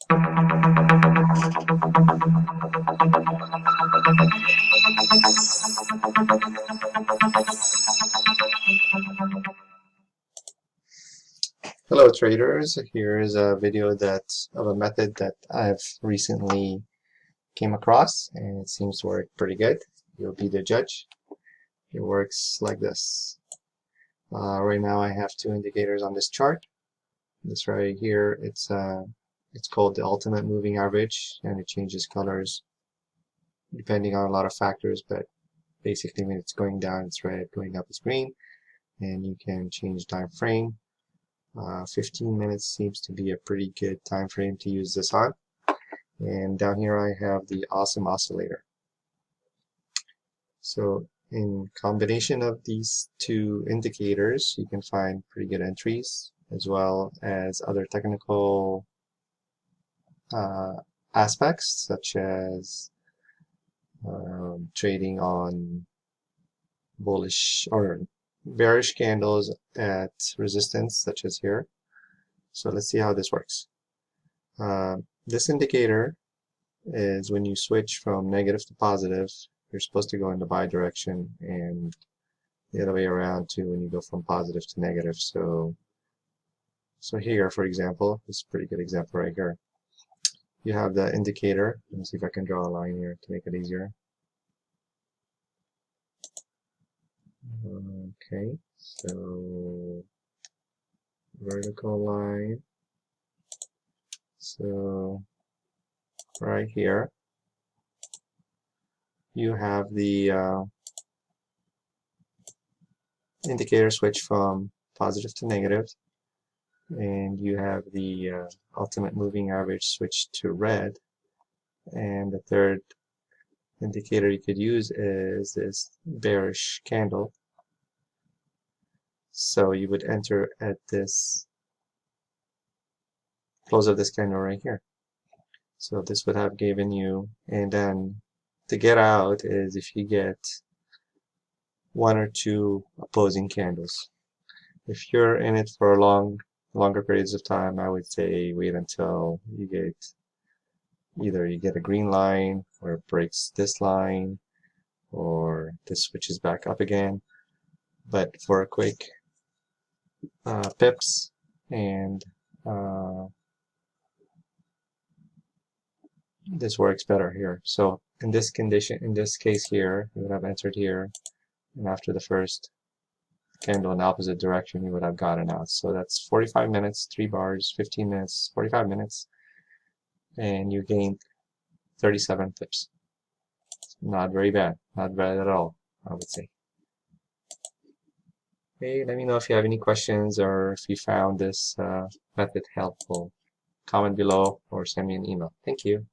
Hello traders, here is a video of a method that I've recently came across and it seems to work pretty good. You'll be the judge. It works like this. Right now I have two indicators on this chart. This right here, it's called the ultimate moving average, and it changes colors depending on a lot of factors, but basically when it's going down it's red, going up it's green, and you can change time frame. 15 minutes seems to be a pretty good time frame to use this on. And down here I have the awesome oscillator. So in combination of these two indicators, you can find pretty good entries as well as other technical aspects, such as trading on bullish or bearish candles at resistance, such as here. So let's see how this works. This indicator is when you switch from negative to positive, you're supposed to go in the buy direction, and the other way around too when you go from positive to negative. So here, for example, this is a pretty good example right here. You have the indicator. Let me see if I can draw a line here to make it easier. Okay, so vertical line. So right here you have the indicator switch from positive to negative, and you have the ultimate moving average switch to red, and the third indicator you could use is this bearish candle. So you would enter at this close of this candle right here. So this would have given you, and then to get out is if you get one or two opposing candles. If you're in it for longer periods of time, I would say wait until you get either you get a green line or it breaks this line or this switches back up again. But for a quick pips and this works better here. So in this condition, in this case here, you would have entered here, and after the first candle in the opposite direction, you would have gotten out. So that's 45 minutes, 3 bars, 15 minutes, 45 minutes, and you gained 37 pips. Not very bad, not bad at all, I would say. Hey, let me know if you have any questions or if you found this method helpful. Comment below or send me an email. Thank you.